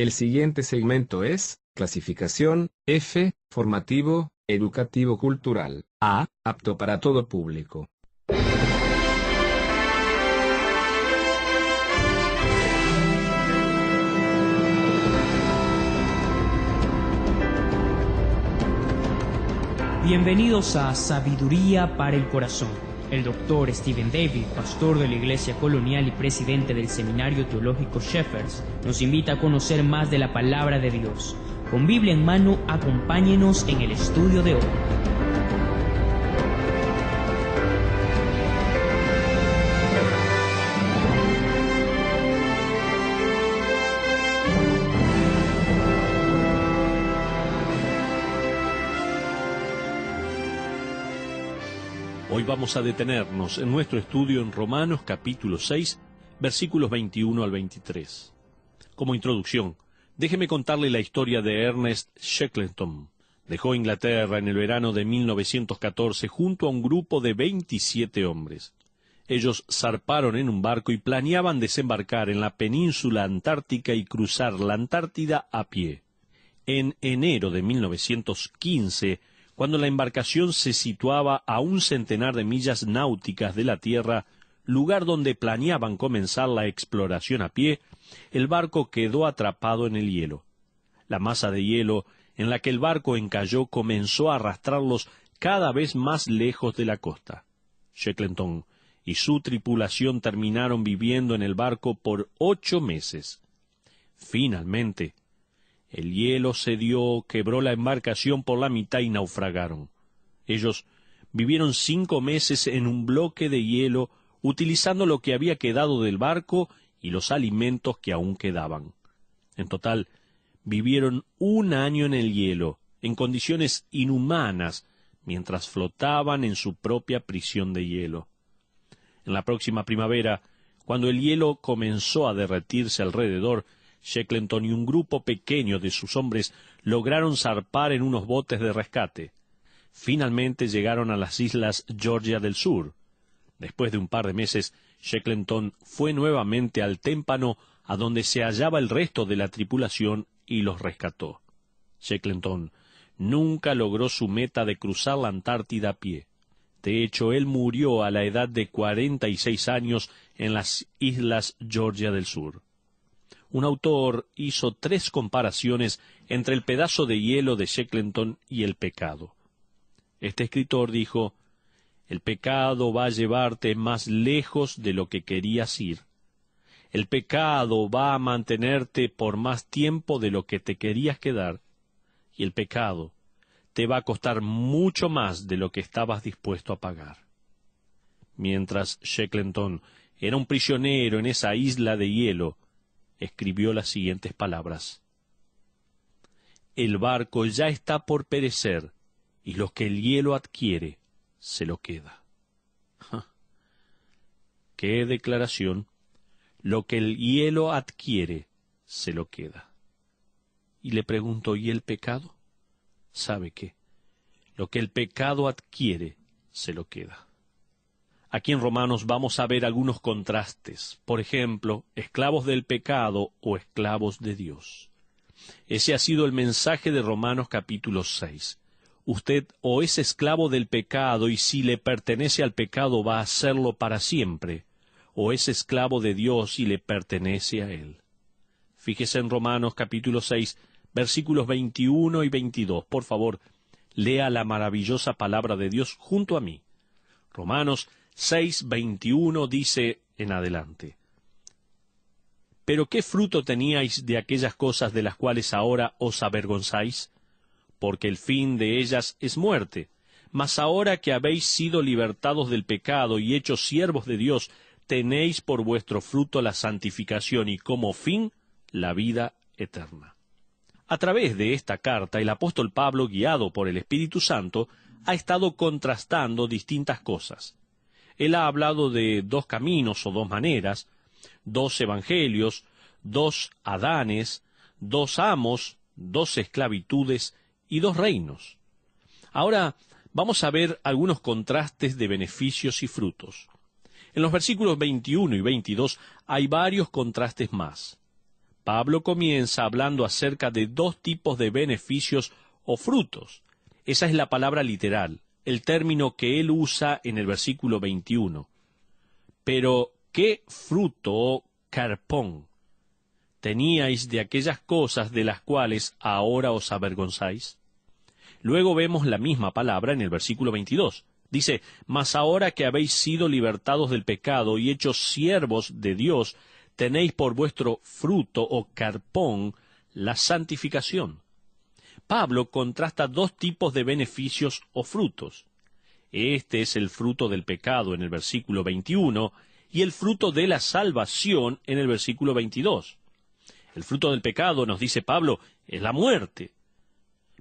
El siguiente segmento es clasificación F, formativo, educativo cultural, A, apto para todo público. Bienvenidos a Sabiduría para el Corazón. El Dr. Stephen David, pastor de la Iglesia Colonial y presidente del Seminario Teológico Shepherds, nos invita a conocer más de la Palabra de Dios. Con Biblia en mano, acompáñenos en el estudio de hoy. Hoy vamos a detenernos en nuestro estudio en Romanos capítulo 6, versículos 21 al 23. Como introducción, déjeme contarle la historia de Ernest Shackleton. Dejó Inglaterra en el verano de 1914 junto a un grupo de 27 hombres. Ellos zarparon en un barco y planeaban desembarcar en la península antártica y cruzar la Antártida a pie. En enero de 1915, cuando la embarcación se situaba a 100 de millas náuticas de la Tierra, lugar donde planeaban comenzar la exploración a pie, el barco quedó atrapado en el hielo. La masa de hielo en la que el barco encalló comenzó a arrastrarlos cada vez más lejos de la costa. Shackleton y su tripulación terminaron viviendo en el barco por 8 meses. Finalmente, el hielo cedió, quebró la embarcación por la mitad y naufragaron. Ellos vivieron 5 meses en un bloque de hielo, utilizando lo que había quedado del barco y los alimentos que aún quedaban. En total, vivieron 1 año en el hielo, en condiciones inhumanas, mientras flotaban en su propia prisión de hielo. En la próxima primavera, cuando el hielo comenzó a derretirse alrededor, Shackleton y un grupo pequeño de sus hombres lograron zarpar en unos botes de rescate. Finalmente llegaron a las islas Georgia del Sur. Después de un par de meses, Shackleton fue nuevamente al témpano a donde se hallaba el resto de la tripulación y los rescató. Shackleton nunca logró su meta de cruzar la Antártida a pie. De hecho, él murió a la edad de 46 años en las islas Georgia del Sur. Un autor hizo 3 comparaciones entre el pedazo de hielo de Shackleton y el pecado. Este escritor dijo: el pecado va a llevarte más lejos de lo que querías ir. El pecado va a mantenerte por más tiempo de lo que te querías quedar. Y el pecado te va a costar mucho más de lo que estabas dispuesto a pagar. Mientras Shackleton era un prisionero en esa isla de hielo, escribió las siguientes palabras: el barco ya está por perecer, y lo que el hielo adquiere, se lo queda. ¡Qué declaración! Lo que el hielo adquiere, se lo queda. Y le pregunto, ¿y el pecado? ¿Sabe qué? Lo que el pecado adquiere, se lo queda. Aquí en Romanos vamos a ver algunos contrastes. Por ejemplo, esclavos del pecado o esclavos de Dios. Ese ha sido el mensaje de Romanos capítulo 6. Usted o es esclavo del pecado y si le pertenece al pecado va a serlo para siempre, o es esclavo de Dios y le pertenece a Él. Fíjese en Romanos capítulo 6, versículos 21 y 22. Por favor, lea la maravillosa palabra de Dios junto a mí. Romanos 6:21 dice en adelante: ¿pero qué fruto teníais de aquellas cosas de las cuales ahora os avergonzáis? Porque el fin de ellas es muerte. Mas ahora que habéis sido libertados del pecado y hechos siervos de Dios, tenéis por vuestro fruto la santificación y como fin la vida eterna. A través de esta carta, el apóstol Pablo, guiado por el Espíritu Santo, ha estado contrastando distintas cosas. Él ha hablado de 2 caminos o 2 maneras, 2 evangelios, 2 Adanes, 2 amos, 2 esclavitudes y 2 reinos. Ahora vamos a ver algunos contrastes de beneficios y frutos. En los versículos 21 y 22 hay varios contrastes más. Pablo comienza hablando acerca de dos tipos de beneficios o frutos. Esa es la palabra literal, el término que él usa en el versículo 21. Pero, ¿qué fruto o carpón teníais de aquellas cosas de las cuales ahora os avergonzáis? Luego vemos la misma palabra en el versículo 22. Dice, mas ahora que habéis sido libertados del pecado y hechos siervos de Dios, tenéis por vuestro fruto o carpón la santificación. Pablo contrasta dos tipos de beneficios o frutos. Este es el fruto del pecado en el versículo 21 y el fruto de la salvación en el versículo 22. El fruto del pecado, nos dice Pablo, es la muerte,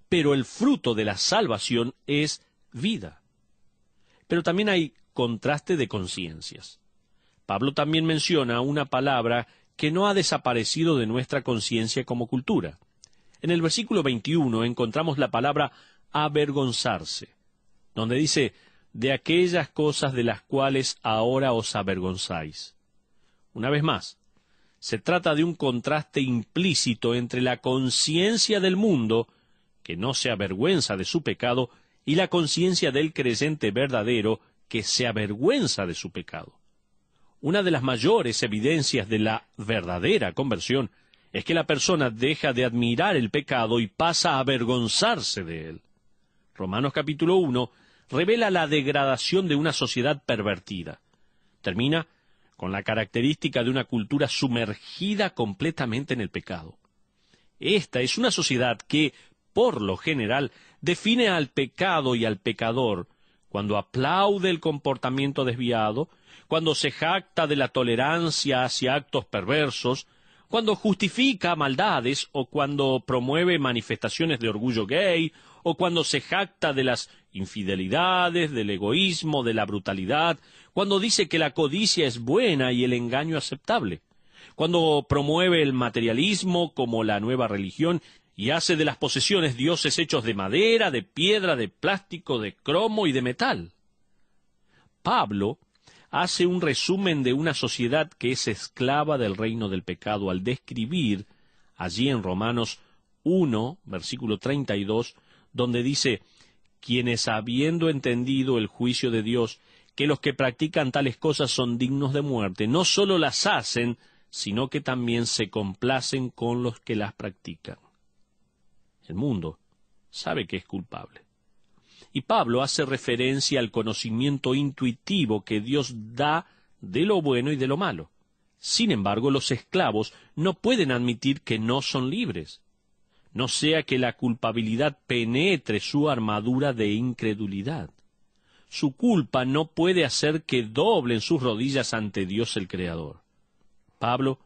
pero el fruto de la salvación es vida. Pero también hay contraste de conciencias. Pablo también menciona una palabra que no ha desaparecido de nuestra conciencia como cultura. En el versículo 21 encontramos la palabra avergonzarse, donde dice, de aquellas cosas de las cuales ahora os avergonzáis. Una vez más, se trata de un contraste implícito entre la conciencia del mundo, que no se avergüenza de su pecado, y la conciencia del creyente verdadero, que se avergüenza de su pecado. Una de las mayores evidencias de la verdadera conversión es que la persona deja de admirar el pecado y pasa a avergonzarse de él. Romanos capítulo 1 revela la degradación de una sociedad pervertida. Termina con la característica de una cultura sumergida completamente en el pecado. Esta es una sociedad que, por lo general, define al pecado y al pecador cuando aplaude el comportamiento desviado, cuando se jacta de la tolerancia hacia actos perversos, cuando justifica maldades o cuando promueve manifestaciones de orgullo gay, o cuando se jacta de las infidelidades, del egoísmo, de la brutalidad, cuando dice que la codicia es buena y el engaño aceptable, cuando promueve el materialismo como la nueva religión y hace de las posesiones dioses hechos de madera, de piedra, de plástico, de cromo y de metal. Pablo hace un resumen de una sociedad que es esclava del reino del pecado al describir allí en Romanos 1, versículo 32, donde dice, quienes habiendo entendido el juicio de Dios, que los que practican tales cosas son dignos de muerte, no sólo las hacen, sino que también se complacen con los que las practican. El mundo sabe que es culpable. Y Pablo hace referencia al conocimiento intuitivo que Dios da de lo bueno y de lo malo. Sin embargo, los esclavos no pueden admitir que no son libres, no sea que la culpabilidad penetre su armadura de incredulidad. Su culpa no puede hacer que doblen sus rodillas ante Dios el Creador. Pablo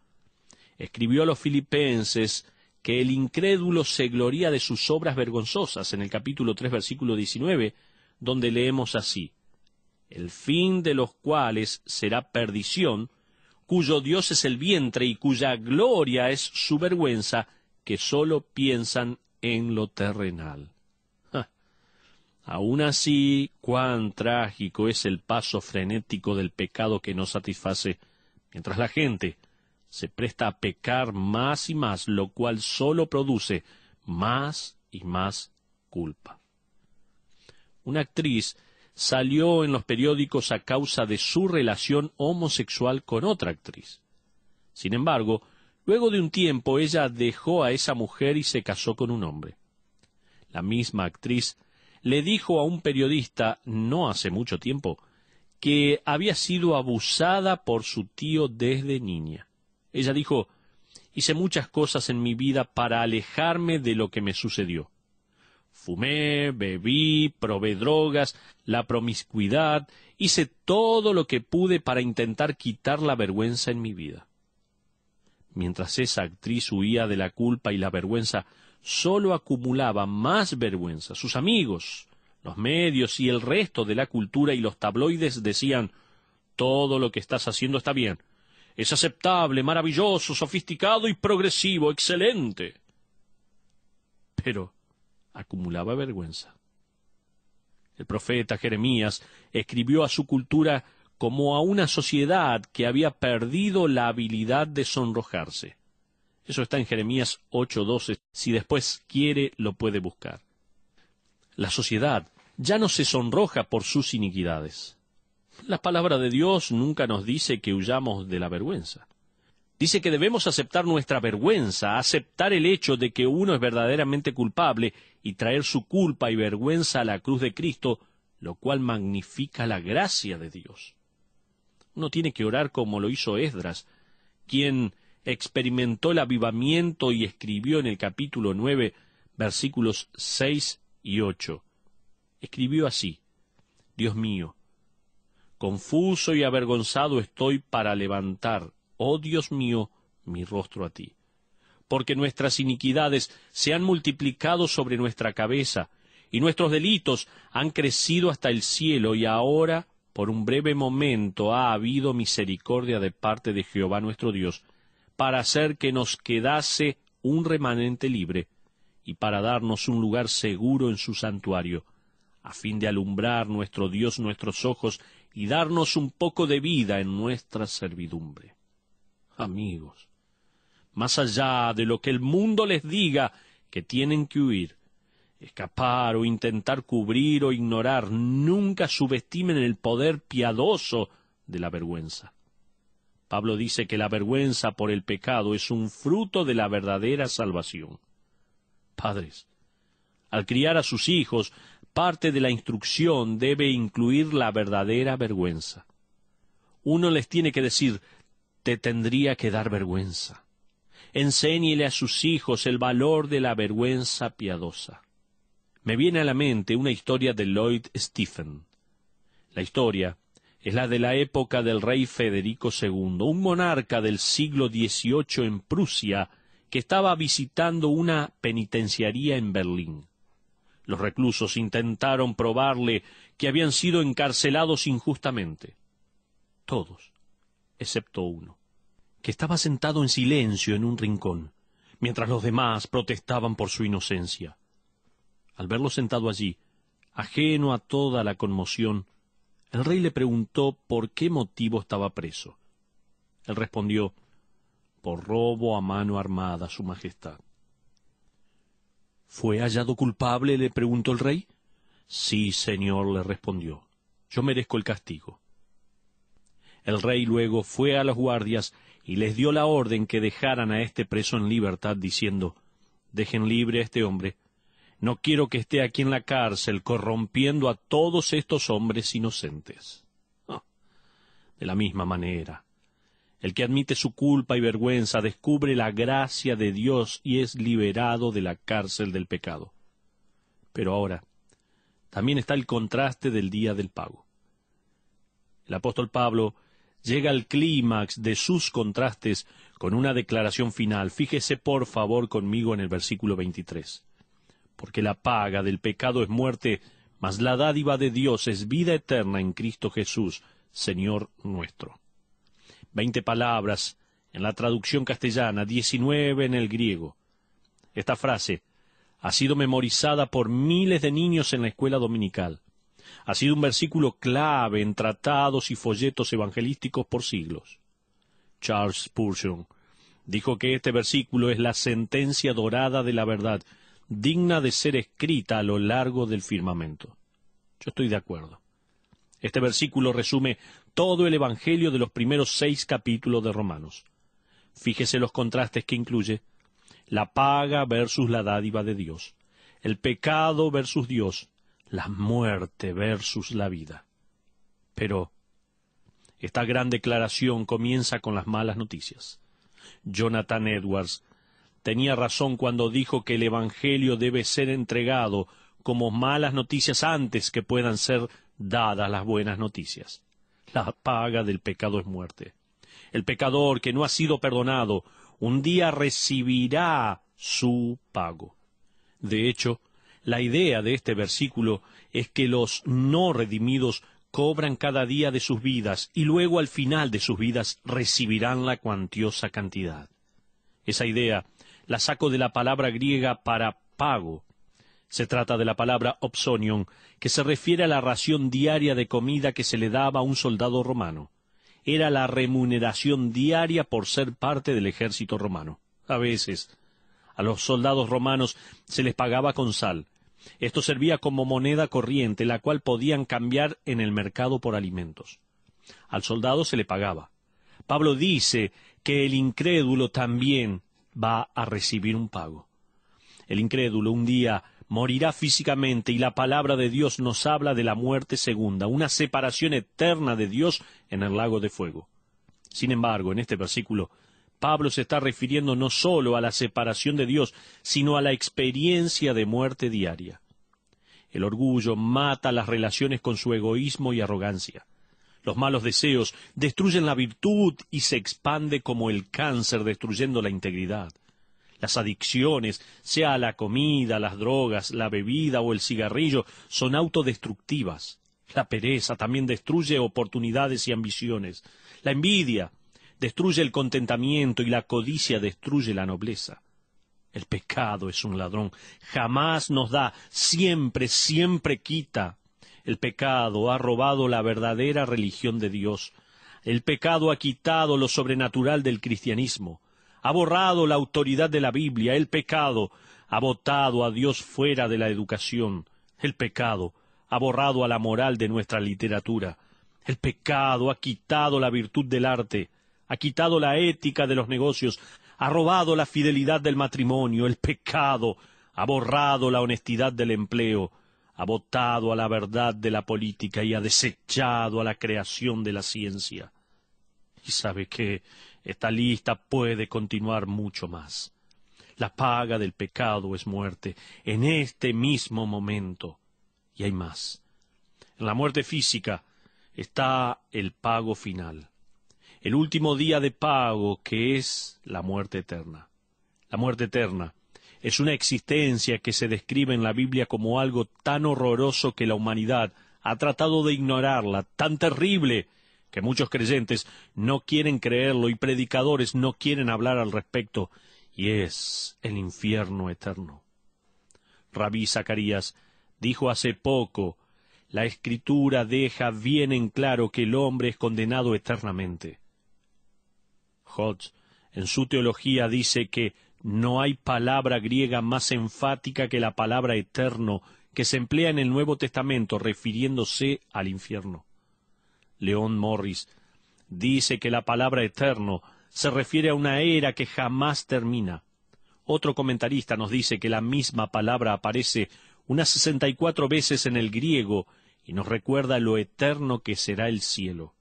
escribió a los filipenses que el incrédulo se gloría de sus obras vergonzosas, en el capítulo 3, versículo 19, donde leemos así, el fin de los cuales será perdición, cuyo Dios es el vientre y cuya gloria es su vergüenza, que sólo piensan en lo terrenal. Aún así, cuán trágico es el paso frenético del pecado que no satisface, mientras la gente se presta a pecar más y más, lo cual solo produce más y más culpa. Una actriz salió en los periódicos a causa de su relación homosexual con otra actriz. Sin embargo, luego de un tiempo ella dejó a esa mujer y se casó con un hombre. La misma actriz le dijo a un periodista no hace mucho tiempo que había sido abusada por su tío desde niña. Ella dijo, hice muchas cosas en mi vida para alejarme de lo que me sucedió. Fumé, bebí, probé drogas, la promiscuidad, hice todo lo que pude para intentar quitar la vergüenza en mi vida. Mientras esa actriz huía de la culpa y la vergüenza, solo acumulaba más vergüenza. Sus amigos, los medios y el resto de la cultura y los tabloides decían, todo lo que estás haciendo está bien. Es aceptable, maravilloso, sofisticado y progresivo, excelente. Pero acumulaba vergüenza. El profeta Jeremías escribió a su cultura como a una sociedad que había perdido la habilidad de sonrojarse. Eso está en Jeremías 8:12. Si después quiere, lo puede buscar. La sociedad ya no se sonroja por sus iniquidades. La palabra de Dios nunca nos dice que huyamos de la vergüenza. Dice que debemos aceptar nuestra vergüenza, aceptar el hecho de que uno es verdaderamente culpable y traer su culpa y vergüenza a la cruz de Cristo, lo cual magnifica la gracia de Dios. Uno tiene que orar como lo hizo Esdras, quien experimentó el avivamiento y escribió en el capítulo 9, versículos 6 y 8. Escribió así: Dios mío, confuso y avergonzado estoy para levantar, oh Dios mío, mi rostro a ti. Porque nuestras iniquidades se han multiplicado sobre nuestra cabeza, y nuestros delitos han crecido hasta el cielo, y ahora, por un breve momento, ha habido misericordia de parte de Jehová nuestro Dios, para hacer que nos quedase un remanente libre, y para darnos un lugar seguro en su santuario, a fin de alumbrar nuestro Dios nuestros ojos, y darnos un poco de vida en nuestra servidumbre. Amigos, más allá de lo que el mundo les diga que tienen que huir, escapar o intentar cubrir o ignorar, nunca subestimen el poder piadoso de la vergüenza. Pablo dice que la vergüenza por el pecado es un fruto de la verdadera salvación. Padres, al criar a sus hijos, parte de la instrucción debe incluir la verdadera vergüenza. Uno les tiene que decir: te tendría que dar vergüenza. Enséñele a sus hijos el valor de la vergüenza piadosa. Me viene a la mente una historia de Lloyd Stephen. La historia es la de la época del rey Federico II, un monarca del siglo XVIII en Prusia que estaba visitando una penitenciaría en Berlín. Los reclusos intentaron probarle que habían sido encarcelados injustamente. Todos, excepto uno, que estaba sentado en silencio en un rincón, mientras los demás protestaban por su inocencia. Al verlo sentado allí, ajeno a toda la conmoción, el rey le preguntó por qué motivo estaba preso. Él respondió: por robo a mano armada, Su Majestad. ¿Fue hallado culpable?, le preguntó el rey. Sí, señor, le respondió. Yo merezco el castigo. El rey luego fue a los guardias y les dio la orden que dejaran a este preso en libertad, diciendo: dejen libre a este hombre. No quiero que esté aquí en la cárcel corrompiendo a todos estos hombres inocentes. De la misma manera, el que admite su culpa y vergüenza descubre la gracia de Dios y es liberado de la cárcel del pecado. Pero ahora, también está el contraste del día del pago. El apóstol Pablo llega al clímax de sus contrastes con una declaración final. Fíjese por favor conmigo en el versículo 23. Porque la paga del pecado es muerte, mas la dádiva de Dios es vida eterna en Cristo Jesús, Señor nuestro. 20 palabras en la traducción castellana, 19 en el griego. Esta frase ha sido memorizada por miles de niños en la escuela dominical. Ha sido un versículo clave en tratados y folletos evangelísticos por siglos. Charles Spurgeon dijo que este versículo es la sentencia dorada de la verdad, digna de ser escrita a lo largo del firmamento. Yo estoy de acuerdo. Este versículo resume todo el Evangelio de los primeros 6 capítulos de Romanos. Fíjese los contrastes que incluye: la paga versus la dádiva de Dios, el pecado versus Dios, la muerte versus la vida. Pero esta gran declaración comienza con las malas noticias. Jonathan Edwards tenía razón cuando dijo que el Evangelio debe ser entregado como malas noticias antes que puedan ser dadas las buenas noticias. La paga del pecado es muerte. El pecador que no ha sido perdonado un día recibirá su pago. De hecho, la idea de este versículo es que los no redimidos cobran cada día de sus vidas y luego al final de sus vidas recibirán la cuantiosa cantidad. Esa idea la saco de la palabra griega para pago. Se trata de la palabra opsonion, que se refiere a la ración diaria de comida que se le daba a un soldado romano. Era la remuneración diaria por ser parte del ejército romano. A veces, a los soldados romanos se les pagaba con sal. Esto servía como moneda corriente, la cual podían cambiar en el mercado por alimentos. Al soldado se le pagaba. Pablo dice que el incrédulo también va a recibir un pago. El incrédulo un día morirá físicamente y la palabra de Dios nos habla de la muerte segunda, una separación eterna de Dios en el lago de fuego. Sin embargo, en este versículo, Pablo se está refiriendo no solo a la separación de Dios, sino a la experiencia de muerte diaria. El orgullo mata las relaciones con su egoísmo y arrogancia. Los malos deseos destruyen la virtud y se expande como el cáncer destruyendo la integridad. Las adicciones, sea la comida, las drogas, la bebida o el cigarrillo, son autodestructivas. La pereza también destruye oportunidades y ambiciones. La envidia destruye el contentamiento y la codicia destruye la nobleza. El pecado es un ladrón, jamás nos da, siempre, siempre quita. El pecado ha robado la verdadera religión de Dios. El pecado ha quitado lo sobrenatural del cristianismo. Ha borrado la autoridad de la Biblia. El pecado ha botado a Dios fuera de la educación. El pecado ha borrado a la moral de nuestra literatura. El pecado ha quitado la virtud del arte, ha quitado la ética de los negocios, ha robado la fidelidad del matrimonio. El pecado ha borrado la honestidad del empleo, ha botado a la verdad de la política y ha desechado a la creación de la ciencia. Y sabe que esta lista puede continuar mucho más. La paga del pecado es muerte, en este mismo momento. Y hay más. En la muerte física está el pago final. El último día de pago, que es la muerte eterna. La muerte eterna es una existencia que se describe en la Biblia como algo tan horroroso que la humanidad ha tratado de ignorarla, tan terrible que muchos creyentes no quieren creerlo y predicadores no quieren hablar al respecto, y es el infierno eterno. Rabí Zacarías dijo hace poco: la Escritura deja bien en claro que el hombre es condenado eternamente. Hodge, en su teología, dice que no hay palabra griega más enfática que la palabra eterno que se emplea en el Nuevo Testamento refiriéndose al infierno. Leon Morris dice que la palabra eterno se refiere a una era que jamás termina. Otro comentarista nos dice que la misma palabra aparece unas 64 veces en el griego y nos recuerda lo eterno que será el cielo.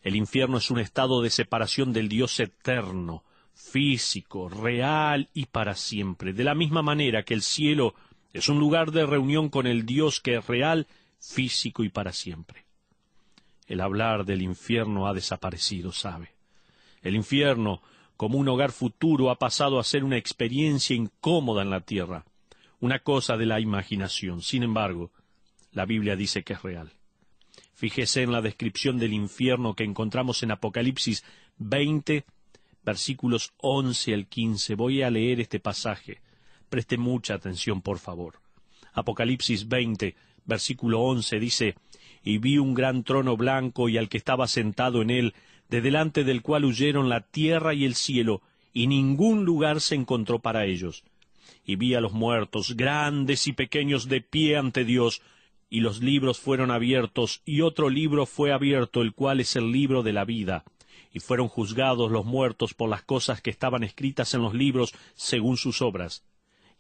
El infierno es un estado de separación del Dios eterno, físico, real y para siempre, de la misma manera que el cielo es un lugar de reunión con el Dios que es real, físico y para siempre. El hablar del infierno ha desaparecido, ¿sabe? El infierno, como un hogar futuro, ha pasado a ser una experiencia incómoda en la tierra, una cosa de la imaginación. Sin embargo, la Biblia dice que es real. Fíjese en la descripción del infierno que encontramos en Apocalipsis 20, versículos 11 al 15. Voy a leer este pasaje. Preste mucha atención, por favor. Apocalipsis 20, versículo 11 dice: «Y vi un gran trono blanco y al que estaba sentado en él, de delante del cual huyeron la tierra y el cielo, y ningún lugar se encontró para ellos. Y vi a los muertos, grandes y pequeños, de pie ante Dios, y los libros fueron abiertos, y otro libro fue abierto, el cual es el libro de la vida. Y fueron juzgados los muertos por las cosas que estaban escritas en los libros según sus obras.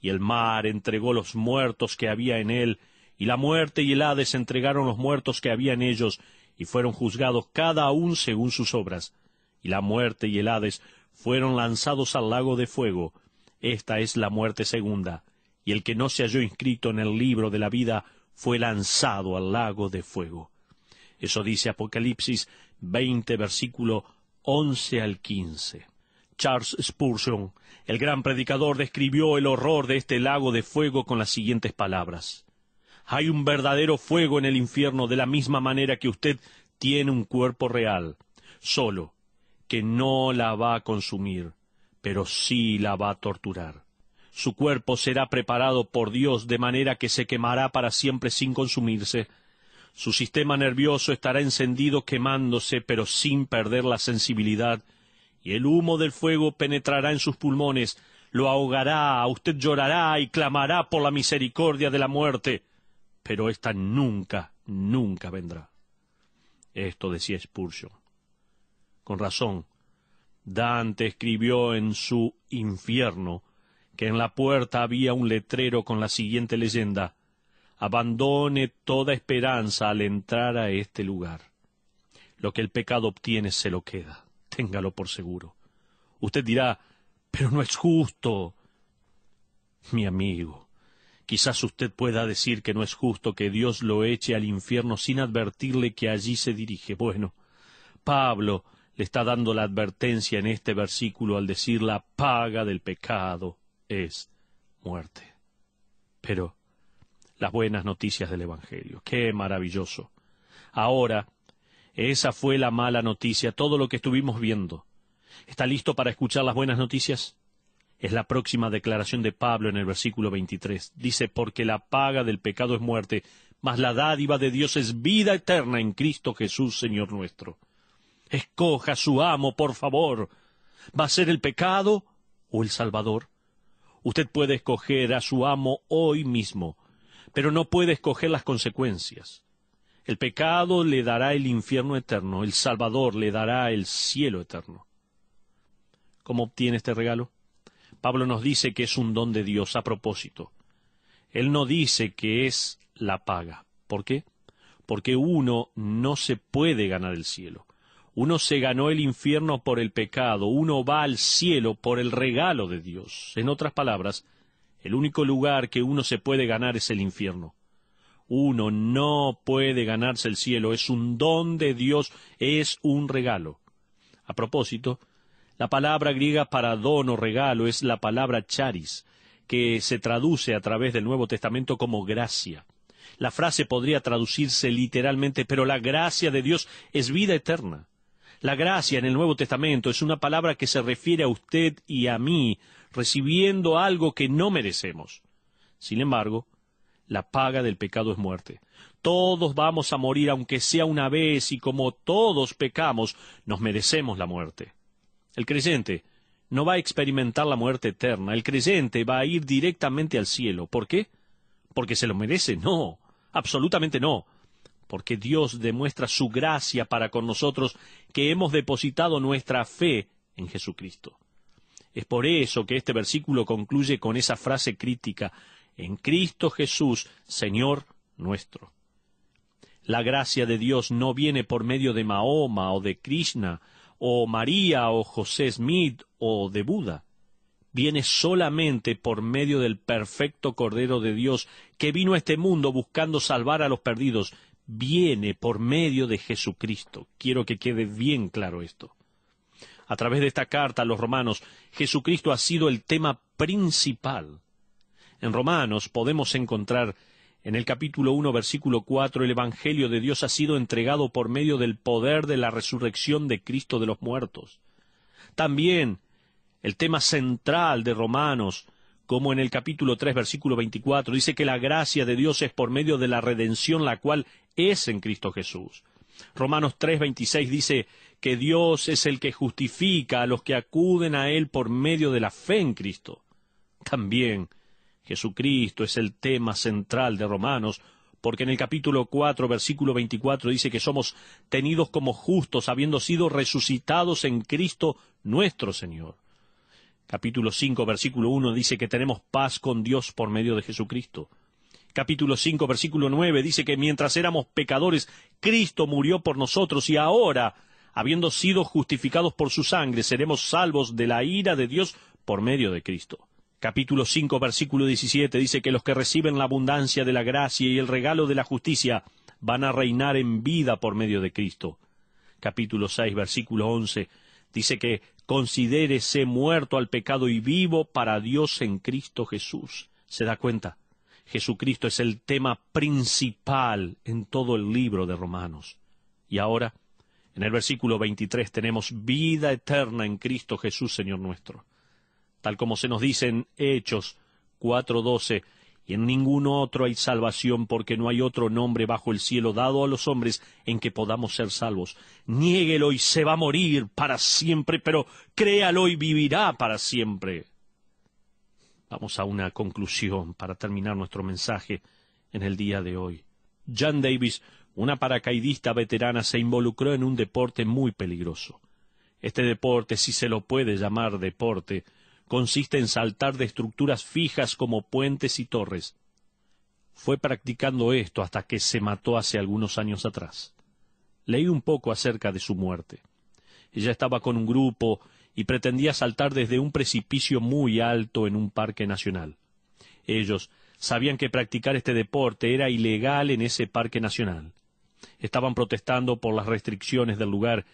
Y el mar entregó los muertos que había en él, y la muerte y el Hades entregaron los muertos que había en ellos, y fueron juzgados cada uno según sus obras. Y la muerte y el Hades fueron lanzados al lago de fuego. Esta es la muerte segunda. Y el que no se halló inscrito en el libro de la vida fue lanzado al lago de fuego». Eso dice Apocalipsis 20, versículo 11 al 15. Charles Spurgeon, el gran predicador, describió el horror de este lago de fuego con las siguientes palabras: «Hay un verdadero fuego en el infierno, de la misma manera que usted tiene un cuerpo real, solo que no la va a consumir, pero sí la va a torturar. Su cuerpo será preparado por Dios de manera que se quemará para siempre sin consumirse. Su sistema nervioso estará encendido quemándose, pero sin perder la sensibilidad, y el humo del fuego penetrará en sus pulmones, lo ahogará, usted llorará y clamará por la misericordia de la muerte, pero ésta nunca, nunca vendrá. Esto decía Spurgeon. Con razón, Dante escribió en su Infierno que en la puerta había un letrero con la siguiente leyenda: abandone toda esperanza al entrar a este lugar. Lo que el pecado obtiene se lo queda, téngalo por seguro. Usted dirá, pero no es justo. Mi amigo, quizás usted pueda decir que no es justo que Dios lo eche al infierno sin advertirle que allí se dirige. Bueno, Pablo le está dando la advertencia en este versículo al decir la paga del pecado es muerte. Pero las buenas noticias del Evangelio, ¡qué maravilloso! Ahora, esa fue la mala noticia, todo lo que estuvimos viendo. ¿Está listo para escuchar las buenas noticias? Es la próxima declaración de Pablo en el versículo 23. Dice, porque la paga del pecado es muerte, mas la dádiva de Dios es vida eterna en Cristo Jesús, Señor nuestro. Escoja a su amo, por favor. ¿Va a ser el pecado o el Salvador? Usted puede escoger a su amo hoy mismo, pero no puede escoger las consecuencias. El pecado le dará el infierno eterno, el Salvador le dará el cielo eterno. ¿Cómo obtiene este regalo? Pablo nos dice que es un don de Dios a propósito. Él no dice que es la paga. ¿Por qué? Porque uno no se puede ganar el cielo. Uno se ganó el infierno por el pecado, uno va al cielo por el regalo de Dios. En otras palabras, el único lugar que uno se puede ganar es el infierno. Uno no puede ganarse el cielo, es un don de Dios, es un regalo. A propósito, la palabra griega para don o regalo es la palabra charis, que se traduce a través del Nuevo Testamento como gracia. La frase podría traducirse literalmente, pero la gracia de Dios es vida eterna. La gracia en el Nuevo Testamento es una palabra que se refiere a usted y a mí, recibiendo algo que no merecemos. Sin embargo, la paga del pecado es muerte. Todos vamos a morir, aunque sea una vez, y como todos pecamos, nos merecemos la muerte. El creyente no va a experimentar la muerte eterna. El creyente va a ir directamente al cielo. ¿Por qué? ¿Porque se lo merece? No, absolutamente no. Porque Dios demuestra su gracia para con nosotros, que hemos depositado nuestra fe en Jesucristo. Es por eso que este versículo concluye con esa frase crítica: en Cristo Jesús, Señor nuestro. La gracia de Dios no viene por medio de Mahoma o de Krishna, o María o José Smith o de Buda. Viene solamente por medio del perfecto Cordero de Dios, que vino a este mundo buscando salvar a los perdidos. Viene por medio de Jesucristo. Quiero que quede bien claro esto. A través de esta carta a los romanos, Jesucristo ha sido el tema principal. En Romanos podemos encontrar en el capítulo 1, versículo 4, el Evangelio de Dios ha sido entregado por medio del poder de la resurrección de Cristo de los muertos. También el tema central de Romanos, como en el capítulo 3, versículo 24, dice que la gracia de Dios es por medio de la redención, la cual es en Cristo Jesús. Romanos 3, 26 dice que Dios es el que justifica a los que acuden a Él por medio de la fe en Cristo. También Jesucristo es el tema central de Romanos, porque en el capítulo 4, versículo 24 dice que somos tenidos como justos, habiendo sido resucitados en Cristo nuestro Señor. Capítulo 5, versículo 1 dice que tenemos paz con Dios por medio de Jesucristo. Capítulo 5, versículo 9 dice que mientras éramos pecadores, Cristo murió por nosotros, y ahora, habiendo sido justificados por su sangre, seremos salvos de la ira de Dios por medio de Cristo. Capítulo 5, versículo 17 dice que los que reciben la abundancia de la gracia y el regalo de la justicia van a reinar en vida por medio de Cristo. Capítulo 6, versículo 11 dice que considérese muerto al pecado y vivo para Dios en Cristo Jesús. ¿Se da cuenta? Jesucristo es el tema principal en todo el libro de Romanos. Y ahora, en el versículo 23 tenemos vida eterna en Cristo Jesús, Señor nuestro. Tal como se nos dice en Hechos 4:12, y en ningún otro hay salvación, porque no hay otro nombre bajo el cielo dado a los hombres en que podamos ser salvos. Niéguelo y se va a morir para siempre, pero créalo y vivirá para siempre. Vamos a una conclusión para terminar nuestro mensaje en el día de hoy. Jan Davis, una paracaidista veterana, se involucró en un deporte muy peligroso. Este deporte, si se lo puede llamar deporte, consiste en saltar de estructuras fijas como puentes y torres. Fue practicando esto hasta que se mató hace algunos años atrás. Leí un poco acerca de su muerte. Ella estaba con un grupo y pretendía saltar desde un precipicio muy alto en un parque nacional. Ellos sabían que practicar este deporte era ilegal en ese parque nacional. Estaban protestando por las restricciones del lugar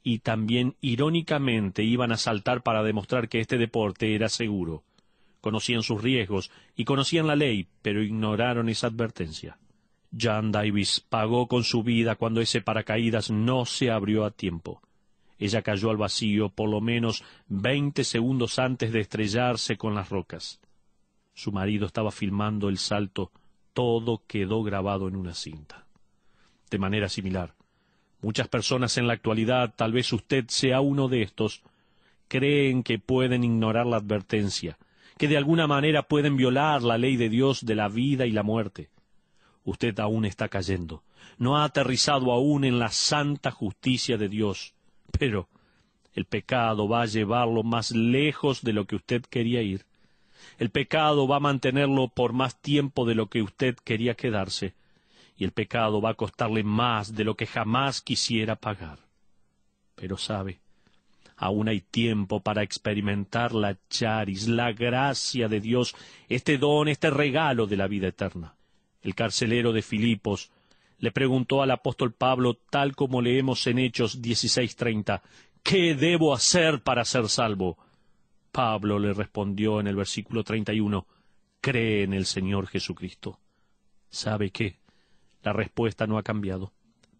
y también, irónicamente, iban a saltar para demostrar que este deporte era seguro. Conocían sus riesgos y conocían la ley, pero ignoraron esa advertencia. Jan Davis pagó con su vida cuando ese paracaídas no se abrió a tiempo. Ella cayó al vacío por lo menos 20 segundos antes de estrellarse con las rocas. Su marido estaba filmando el salto. Todo quedó grabado en una cinta. De manera similar, muchas personas en la actualidad, tal vez usted sea uno de estos, creen que pueden ignorar la advertencia, que de alguna manera pueden violar la ley de Dios de la vida y la muerte. Usted aún está cayendo, no ha aterrizado aún en la santa justicia de Dios, pero el pecado va a llevarlo más lejos de lo que usted quería ir. El pecado va a mantenerlo por más tiempo de lo que usted quería quedarse. Y el pecado va a costarle más de lo que jamás quisiera pagar. Pero sabe, aún hay tiempo para experimentar la charis, la gracia de Dios, este don, este regalo de la vida eterna. El carcelero de Filipos le preguntó al apóstol Pablo, tal como leemos en Hechos 16:30, ¿qué debo hacer para ser salvo? Pablo le respondió en el versículo 31, cree en el Señor Jesucristo. ¿Sabe qué? La respuesta no ha cambiado.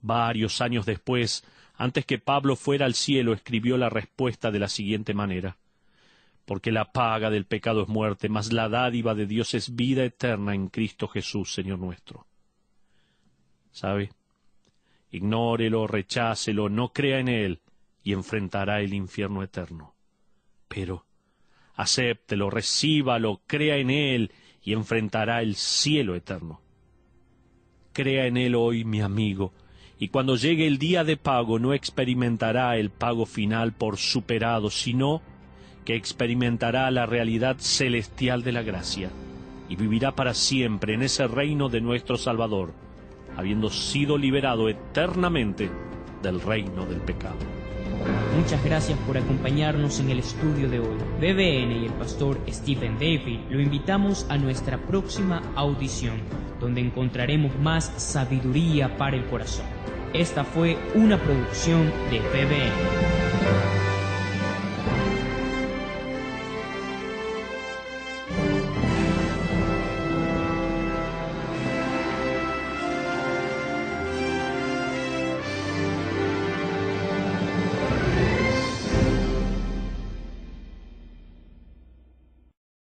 Varios años después, antes que Pablo fuera al cielo, escribió la respuesta de la siguiente manera: porque la paga del pecado es muerte, mas la dádiva de Dios es vida eterna en Cristo Jesús, Señor nuestro. ¿Sabe? Ignórelo, rechácelo, no crea en él, y enfrentará el infierno eterno. Pero acéptelo, recíbalo, crea en él, y enfrentará el cielo eterno. Crea en él hoy, mi amigo, y cuando llegue el día de pago no experimentará el pago final por superado, sino que experimentará la realidad celestial de la gracia, y vivirá para siempre en ese reino de nuestro Salvador, habiendo sido liberado eternamente del reino del pecado. Muchas gracias por acompañarnos en el estudio de hoy. BBN y el pastor Stephen David lo invitamos a nuestra próxima audición, donde encontraremos más sabiduría para el corazón. Esta fue una producción de BBN.